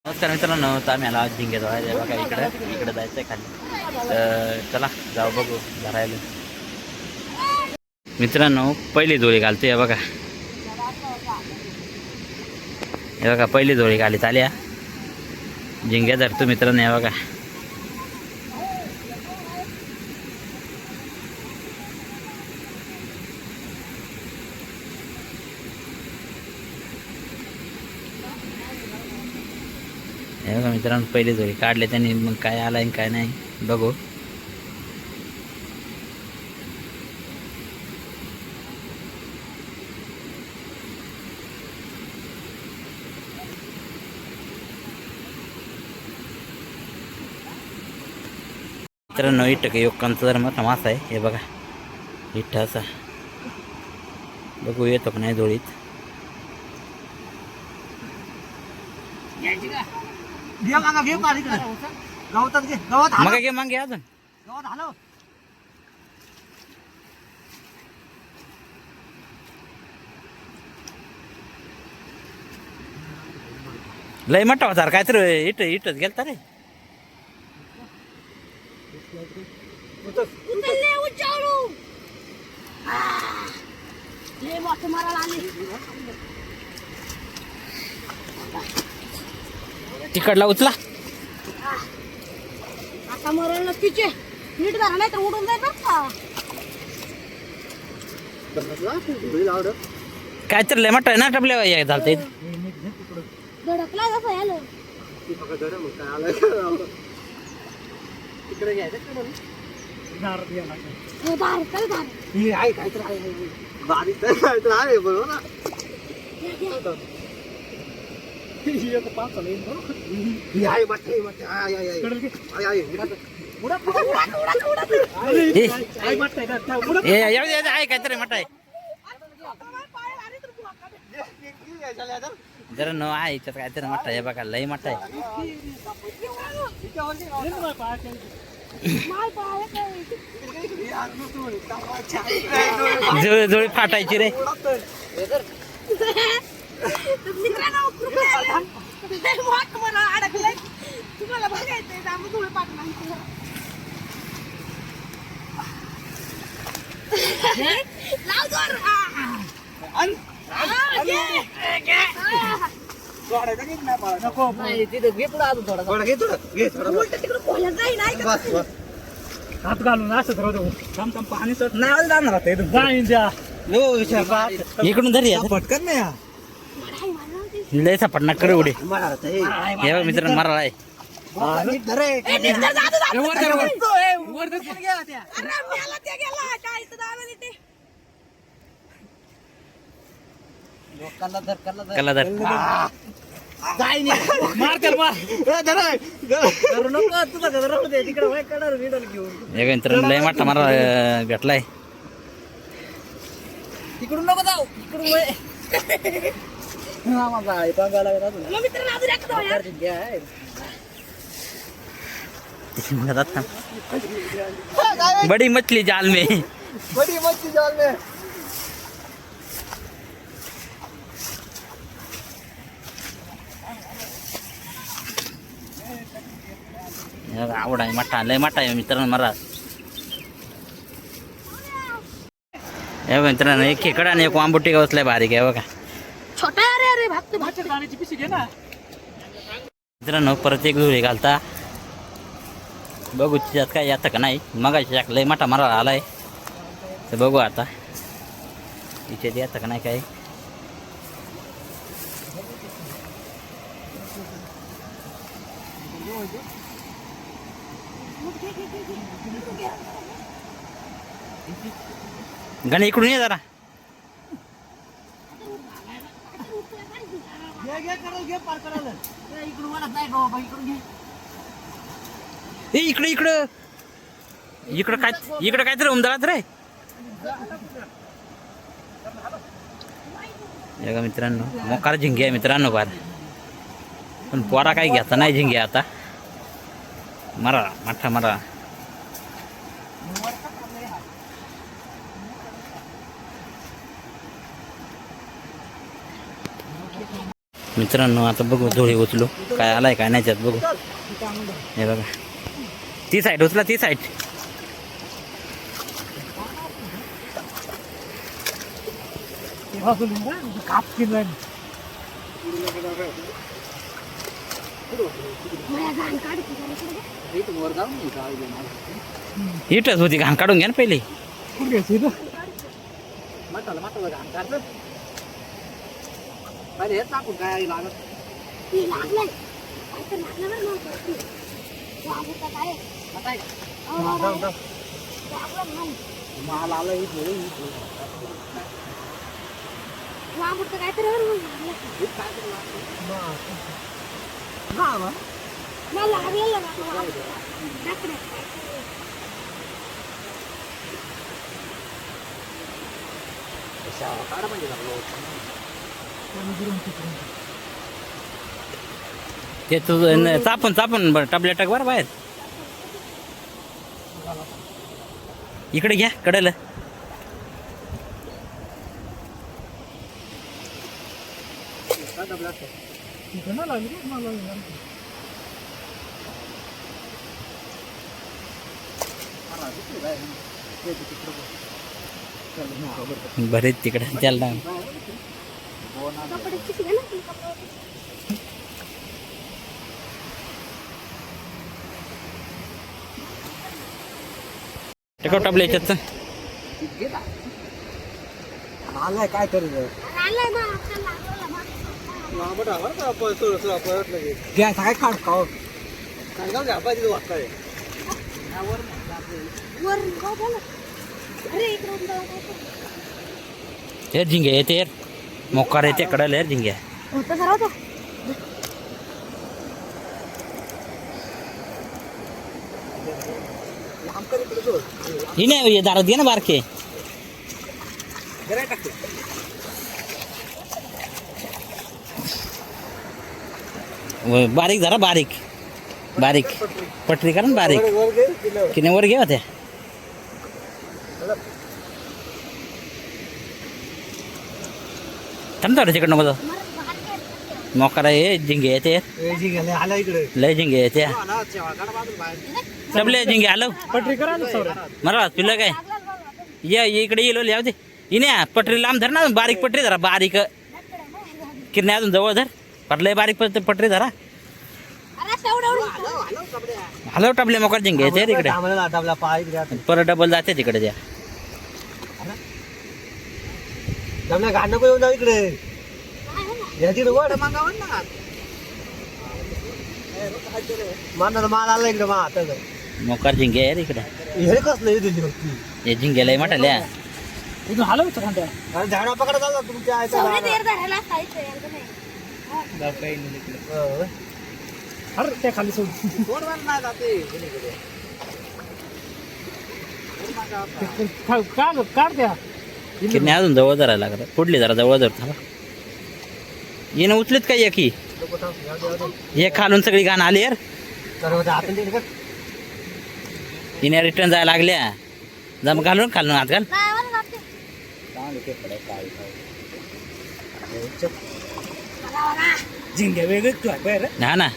नमस्कार मित्रांनो, तर आम्ही आला झिंगे जायचं बघा. इकडे जायचं आहे खाली. तर चला जाऊ बघू धरायला. मित्रांनो पहिली जोडी घालते बघा. हे बघा पहिली जोडी घालीत आल्या. झिंगे धरतो मित्रांनो. हे बघा हे बघा मित्रांनो पहिली जोडी काढले त्यांनी. मग काय आलाय आणि काय नाही बघू. मित्रांनो इट्ट योकांचा जर मोठा मासा आहे. हे बघा इट्ट असा. बघू येतो का नाही जोडीत. मग घे मग घे अजून. लय मोठा होता काय तर इटच गेलता रे. तिकडला उचला. आता मरण नक्कीच नीट झाला नाही तर उडून जाईल बरं का. काय तर लय मोठा आहे ना टपल्या झालते. धडकला जसं यायला. हो, धार, चल धार. आहे काहीतरी मोठा आहे. जरा न आहे याच्यात काहीतरी मोठा आहे बघा. लय मोठा आहे. जोळी फाटायची रे. तुम्हाला बघायचंय धुळे पाठणार. हात घालून असत राहतो. पाणी नाही जाणार इकडून धरी पटकन नाही. लय सापडणार करे उडे. हे बघ मित्रांनो मारा आहे. कला धर मित्रांनो लय मोठा मारा भेटलाय. तिकडून नको जाऊ. इकडून बड़ी मछली जाल में. आवड आहे मठा. लय मठा आहे मित्रांनो मारा. हे मित्रांनो एक खेकडा आणि एक वांबुटी गवसलाय बारीक आहे बघा. छोटा अरे भागतो पिशी घे ना. मित्रांनो परत एक जुळी घालता बघू त्याच्यात काय येतं का नाही. मगाशी लय मोठा मारा आलाय. तर बघू आता तिच्यात येतं का नाही काय. गणे इकडून ये जरा. इकडे इकडं इकडं काय तर उमदळात रे. बघा मित्रांनो मोकार झिंगे आहे मित्रांनो बार. पण पोरा काही घ्यायचा नाही झिंगे आता. मरा मोठा मरा. मित्रांनो आता बघू धुळे उचलू काय आलाय काय नाही त्यात बघू. हे बघा ती साईड उचला ती साईड. काप किल्ला मला घाण काढ की जरा इकडे. इटच होती घाण काढून घ्या ना पहिले. कुठे घ्यायची इथं? ती लागलंय. काय तर लागलं बरं मला ते. वाबुटा काय? लागलं नाही. वाबुटा काय तर बरं लागलं. मला लागलेलं ना वाबुटा. दाखले. ते तुझं चापून चापून बरं टबल्या टाक बरं बाहेर. इकडे घ्या कडेला. इथं नाही लागली का? मला लागली. बरेच तिकडे त्याला कपडे किती घे ना ती कपडे. टेकव टबल्या याच्यात. आलाय काय करू आलंय ना आपल्याला लागलं ना. काय खाड खाऊ काय जाऊ द्या पाहिजे वाटतंय वर जाऊ दे ना. अरे इकडे उंदरा काय करतो? हे झिंगे येते मोकार येते कडेला यार झिंग्या. होतं जरा होतं. ही नाही दारात घे ना बारके. बारीक जरा बारीक बारीक पटरी करा ना बारीक. किने वर घे होत्या. थांबता तिकडनं बघ मोकार आहे झिंगे येते आला इकडे लय झिंगे येते. सबले झिंगे आलो पटरी करा ना सौरा. मला तुला काय ये इकडे येलो लिहा होते इने पटरी लांब धर ना बारीक पटरी धरा बारीक किरणे अजून जवळ धर पटलंय बारीक पटरी धरा. अरे तेवढं हलव टबले मोकार झिंगे येते तिकडे आपला पाय इकडे परत डबल जाते तिकडे त्या. जमल्या घाण नको येऊन जाऊ इकडे या तिकडे वर मांडा माल आला इकडे मा आता मोकार झिंगे आहे इकडे. हे कसलं हे दिली होती हे झिंगे लय म्हटल्या. इथून हलवतो खांद्या अरे झाडा पकडा चालला तुमच्या आयच्या सगळे तेर धरायला खायचं यांचं नाही. अरे त्या खाली सोड काढ द्या किरणे अजून जवळ धरायला लागलं पुढली जरा जवळ धर थांबा. येणं उचलीत काय एकी हे खालून सगळी घाण आली यार. हिने रिटर्न जायला लागल्या जम घालून खालून हात घाल. नाही मला लागते. झिंग्या वेगळे हा ना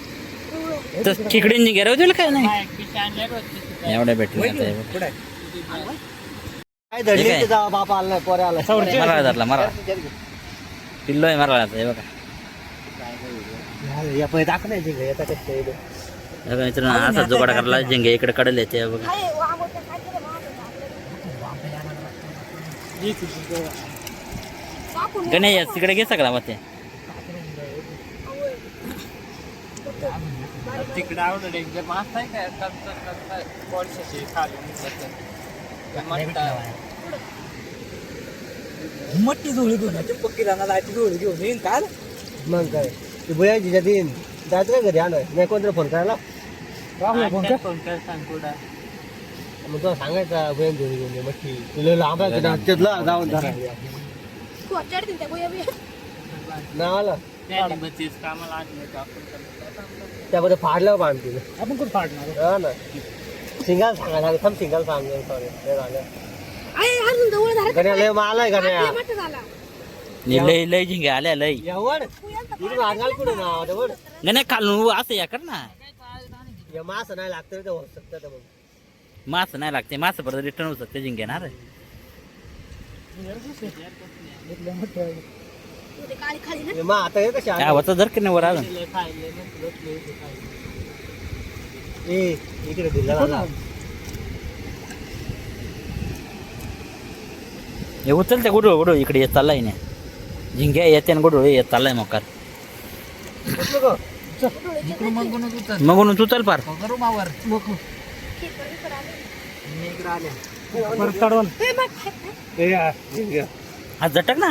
तर तिकडे झिंगे राहू दिलं काय नाही एवढ्या भेटले काय धडली बापा आला पोरे आला मरा धरला मरा पिल्लो आहे मरा हे बघा. या पहिले दाख नाही झिंगा येतात बघा मित्रांनो असा जुगाड करायला झिंगे इकडे कडले येते बघा. अरे वाबुटा काय केलं कापून गणे तिकडे घे सगळा मग ते तिकडे आवडलं एकदम मास आहे काय मट्टी जोळी घेऊन पक्की राहणार लायची जोळी घेऊन येईन काय मग काय ते भुयाची देईन जायचं काय घरी आणय नाही कोणतरी फोन करायला फोन कर सांग कुठं मग तुला सांगायचा भुयान जोळी घेऊन ये मट्टी तुला लांब त्यातला जाऊन तू चढतील त्या गोया बिया. नाव आलं त्यामध्ये फाडलं बांधतील आपण कुठं फाडणार हा ना सिंगल सांगायला थांब सिंगल सांग सॉरी अरे अजून जवळ धरा. गण्या लय माल आहे गण्या आपल्या मठ झाला. लय लय झिंग्या आल्या लय एवढ इकडून हात घाल पुढे ना एवढ नाही खालून असं या कर ना या मास नाही लागतं रे, ते होऊ शकतं मग मास नाही लागते मास परत रिटर्न होऊ शकते झिंग्या ना रे ते काळी खाली ना हे मग आता हे कसे काय होतं जर की नाही वर अजून ए इकडे दिला झाला हे उचल त्या गुडू गुडू इकडे येत चाललाय ना झिंग्या येते ना गुडू येत चाललाय मोकार मग तू चल पार हा झटक ना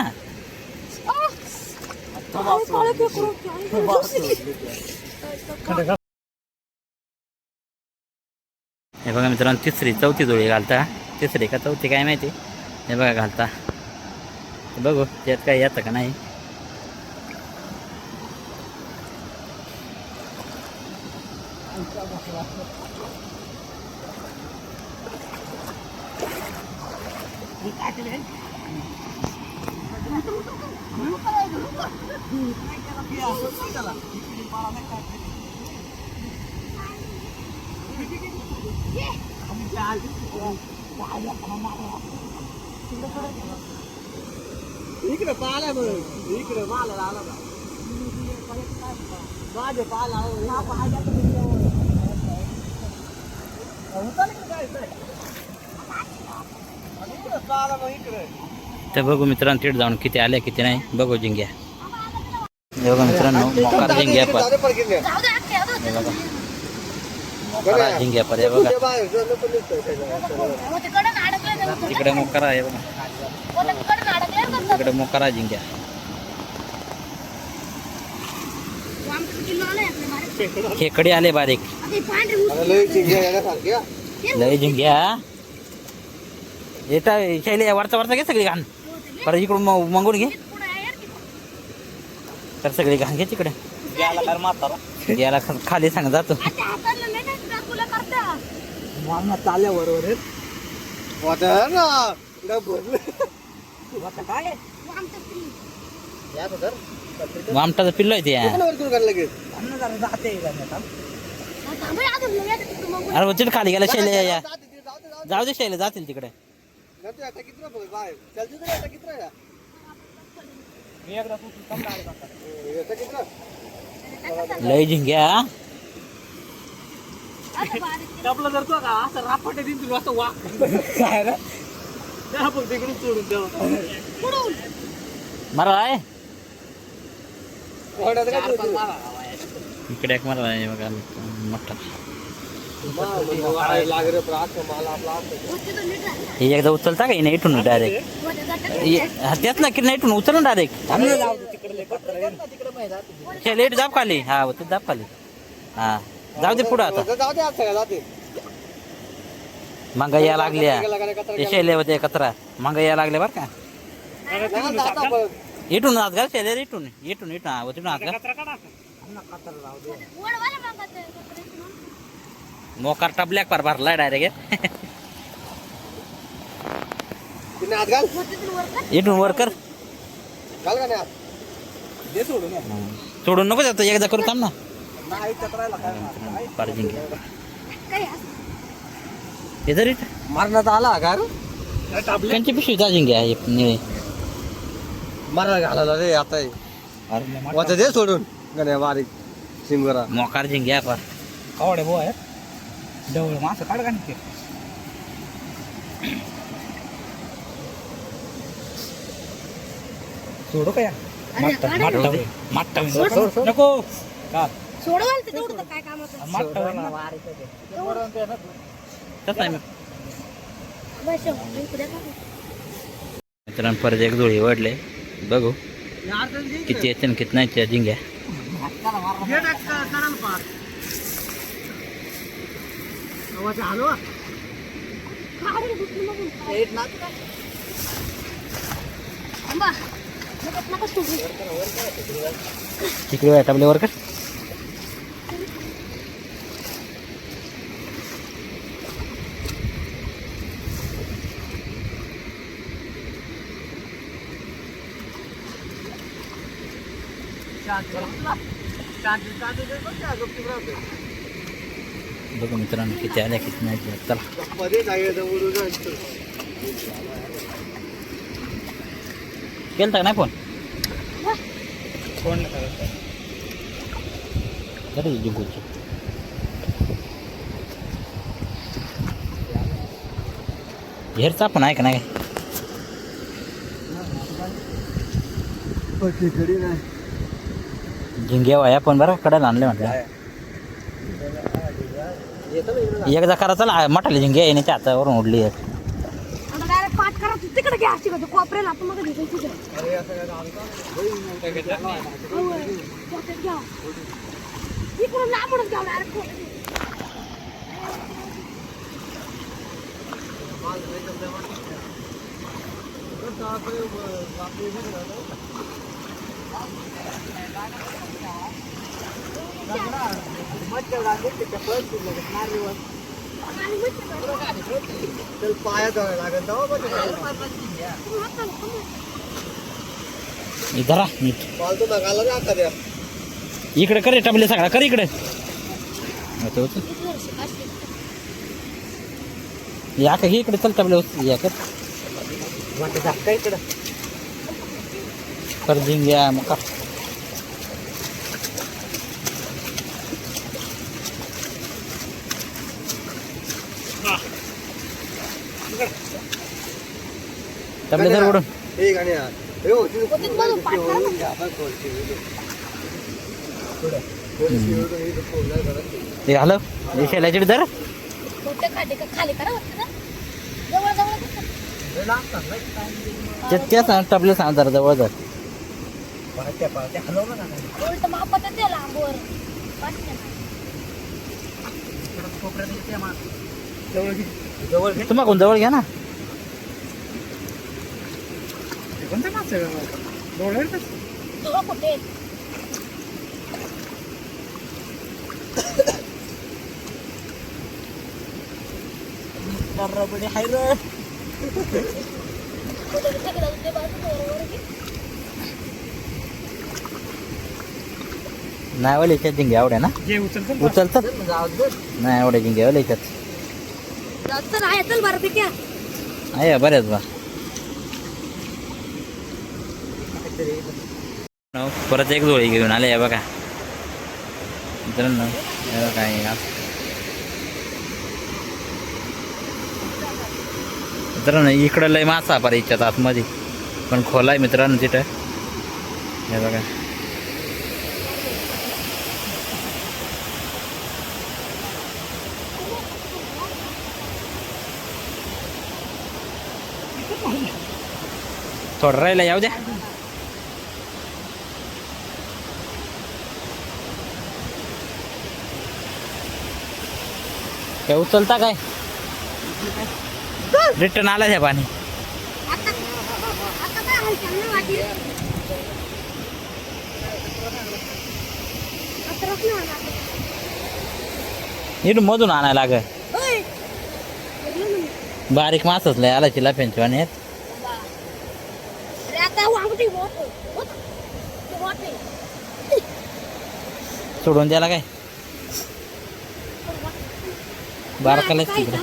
हे बघा मित्रांनो तिसरी चौथी जोडी घालता तिसरी का चौथी काय माहिती हे बघा घालता बघू त्यात काय येतं का नाही इकडे पाला मग इकडे माला आला माझे पाला तर बघू मित्रांनो तिथे जाऊन किती आल्या किती नाही बघू जिंग्या हे बघा मित्रांनो मोकार जिंग्या पर जाऊ दे अख्खे, जाऊ दे. हे बघा मोकार जिंग्या पर हे बघा हो, ते कडन अडकलंय ना उचल. इकडे मोकार आहे बघा हो, ते कडन अडकलंय ना उचल. इकडे मोकार जिंग्या आमचं किल्लो आलाय आपल्या बारीक. खेकडे आले बारीक आता हे पांढरे ऊस. लय जिंग्या येता शैली वरचा वरचा घे सगळी घाण परत इकडून मागून घे पुढं आहे यार की. तर सगळी घाण घे तिकडे गेला खाली सांग जातो आता हाताला नाही ना डाकूला करता. मामा चालल्या बरोबर काय वो आमचं फ्री. आमटाचं पिल्लो आहे ते थांब रे, अजून लय येतं तिकडं मग. अरे तिथे खाली गेला शैले या जाऊ दे शैले जातील तिकडे लय झिंग्या आता बारीक. आपलं जर तो का असं रापाटे दिन तुला असं वाक काय रे आपण तिकडून सोडून देऊ पुढून. मारा आहे इकडे एक मारा आहे बघा मोठा हो, तिथं नीट राहा. हे एकदा उचलता का नाही इथून डायरेक्ट हो, ते जातं. त्यात ना की नाही इथून उचल ना डायरेक्ट लेट जाप खाली हा तू जाप खाली हा जाऊ दे पुढं आता मग या लागल्या ते शेले होते कचरा मग या लागले बरं का इथून हात घाल शेले इथून इथून इथून हा तिथून हात घाल वळवायला मागत आहे, कपडे इकडून. मोकार टबल्याक पार भरलाय डायरेक्ट हो, तिथून वर कर. इथून वर कर सोडून नको जातो एकदा करू थांब ना पार्जिंग काय असं? हे जरी मारण्यात आला का त्यांची पिशवी चार्जिंग घ्या निळे मारला घालायला रे आता वाचा दे सोडून गण्या बारीक सिंगरा मोकार जिंग घ्या पार कावडे बो आहे डवळ मासं काढ का नाही सोडू का या अरे, काढा ना. नको का सोडवाल ते तेवढं तर काय कामाचं. तसं आहे मग बस, इकडे का? मित्रांनो परत एक धुळी वाढले बघू किती येते आणि किती नाही जिंग्या काढून घुसली मग. थांबा. नका सोडू. तिकडे टबल्यावर कर बघू मित्रांनो किती आल्या किती नाही चला केलता का नाही फोन तरी जिंकूची हेरचा पण आहे का नाही झिंगे वाया पण बरं कडायला आणले म्हटलं एकदा करा चला मटाले झिंगे येण्याच्या हातावरून उडली आहे आता डायरेक्ट पाठ करा तू तिकडे घ्या अशी कधी कोपऱ्याला आपण मग घेतो तिथे घ्या इकडून लांबूनच घ्या डायरेक्ट धरा इकडे करे टबले सगळा कर इकडे या का इकडे चल टबले या कर कर झिंग्या मग का टबले धर उडून ते हॅलो शेलाची धर खाली करा जवळ जवळ त्याच टबले सांग जरा जवळ धर उलट मापात ते लांबवर तुम्हा कोण जवळ घ्या ना तुला कुठे नाही आवडे याच्यात जिंगे आवड्या ना उचलतात नाही आवडे जिंगे आवडे याच्यात चल आहे चल बरं ठीक आहे बऱ्याच बा परत एक जोडी घेऊन आले बघा मित्रांनो काय मित्रांनो इकडं लय मासा पार इच्छात आतमध्ये पण खोलाय मित्रांनो तिथं हे बघा थोडं राहिला येऊ द्या काय उचलता काय रिटर्न आला त्या पाणी आता काय हालचाल नाही वाटली आता रखना इथून मधून आणायला लाग ओय बारीक मासच लय आला चिला पेंचवाने अरे आता वांगटी मोठे मोठे सोडून द्यायला काय बारकालाच तिकडे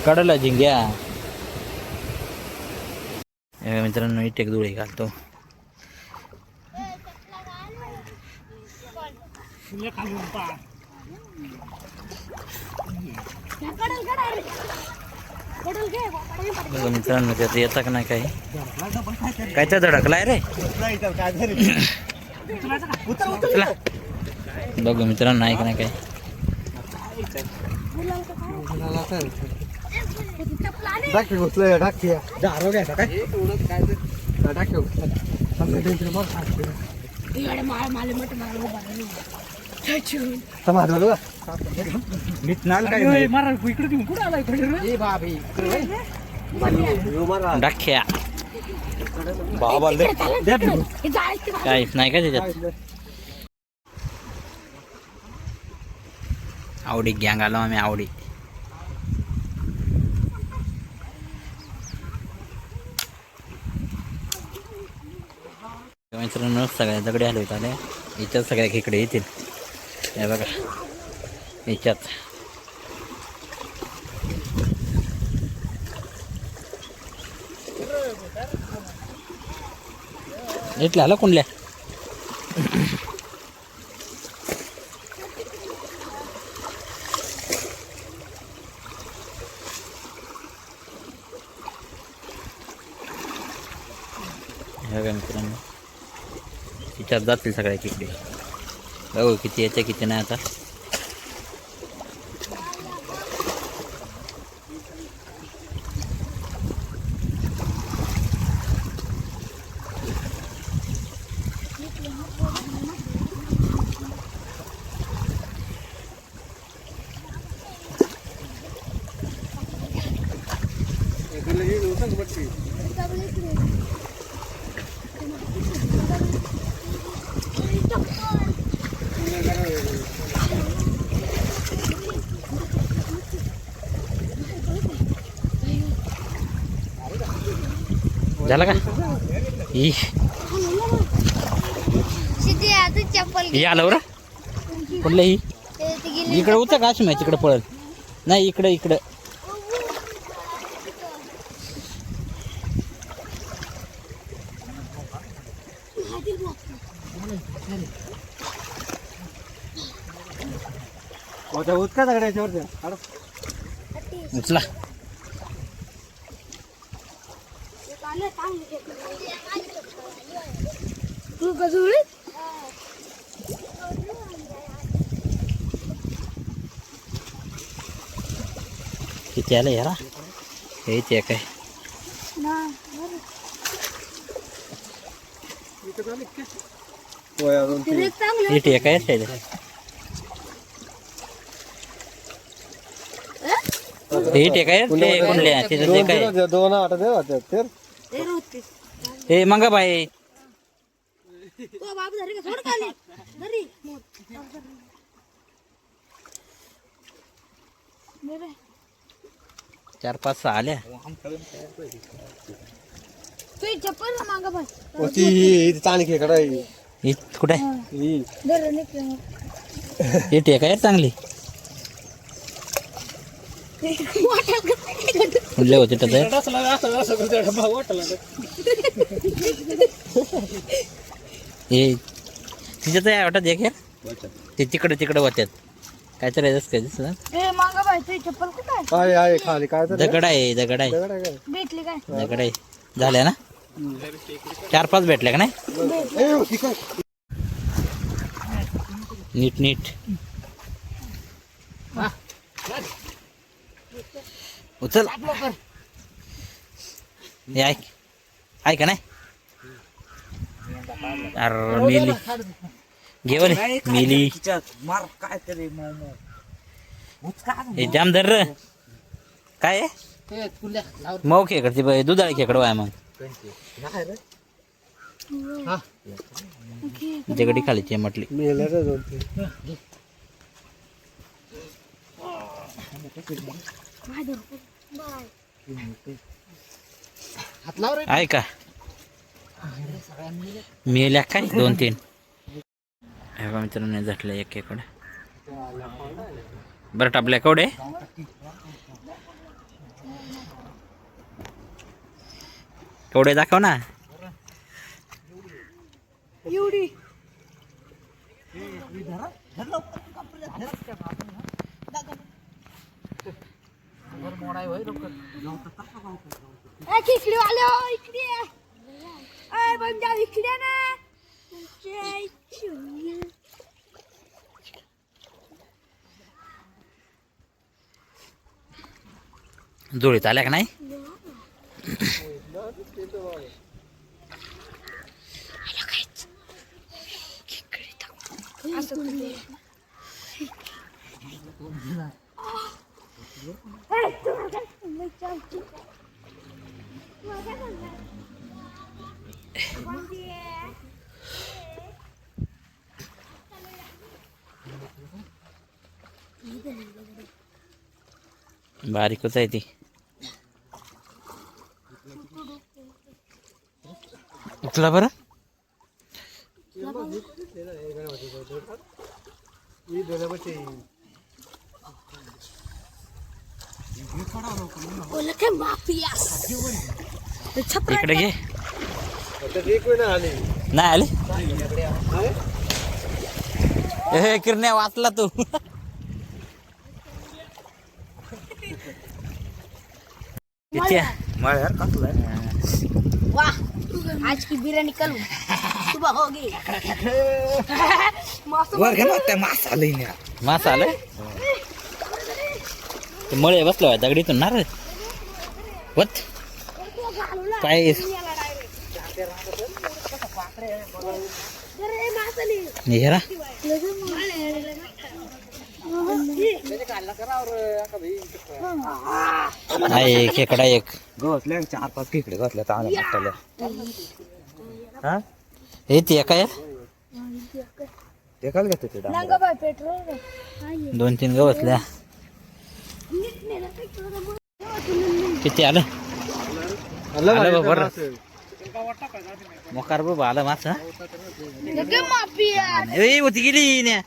कडला झिंग्या मित्रांनो इथे एक धुळे घालतो मित्रांनो त्यात येतं का नाही काही काय तर धडकलाय रे बघू मित्रांनो नाही का नाही काही डाख्या काहीच नाही का त्याच्यात आवडी गँग आलो आम्ही आवडी मित्रांनो सगळ्या दगडी हलवत आल्या याच्यात सगळ्या खेकडे येतील हे बघा याच्यात इथल्या आला कोणल्या हे बघा मित्रांनो तिच्यात जातील सगळ्या खेकडे बघू किती याच्या किती नाही आता झाला का ही ही आलं बरं कुठलं ही इकडे होतं का अशी माहिती तिकडे पळल नाही इकडं इकडं उचका दगडाच्यावर उचला तू गजूळ किती आलं यारा हे ते काय हे ते काय असेल हे ते काय ते कोणले तिथं ते काय दोन आठ दे हे मंगा बाई बाबू धरी का सोड खाली धरी चार पाच सहा आल्या तू चप्पल ना मागा बस होती चांगली खेकडा ही कुठे धर निघ हे ते काय चांगली कुठले होते तर हे तिच्यात वाटत एक ते तिकडे तिकडे होत्यात काय तर काय दिसत ए मागा बाई तू चप्पल कुठे आहे आहे खाली काय तर दगड आहे दगड आहे भेटली काय दगड आहे झाल्या ना चार पाच भेटल्या का नाही नीट नीट उचल हे ऐक ऐका नाही अरे मिली घेवल मिली हे जाम धर र काय मऊ खेकडची बाई दुधाळी खेकड वाय मग दगडी खालीची म्हटली ऐका मेल्या काय दोन तीन मित्रांनो झटलं एक खेकड बरं टापल्या कवडे कवडे दाखव ना एवढी इकडे आलो इकडे बंजा इकडे ना जुळीत आल्या का नाही बारीकच आहे ती उचला बरं बोला काय माफिया इकडे घे आले नाही आले हे किरण्या वाचला तू किती वाह आज की बिरयानी कल सुबह होगी मास आलंय ते मळे बसलो आहे दगडीतून ना रे वत काय हेरा आहे खेकडा एक गवतल्या 4-5 खेकडे गवतल्या चांगल्या मोठ्याल्या हे ते काय ते काल घेतो ते नंगा बाय पेट्रोल 2-3 गवसल्या किती आलं आलं बरोबर मोकार बाबा आलं मासा माफिया ए होती गेली ने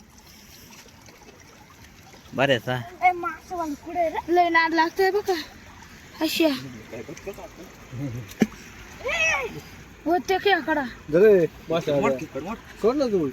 बरेच हा ए मासवान कुठे लय नाद लागतोय बघा अशा होते की आकडा जरे कोण ना तू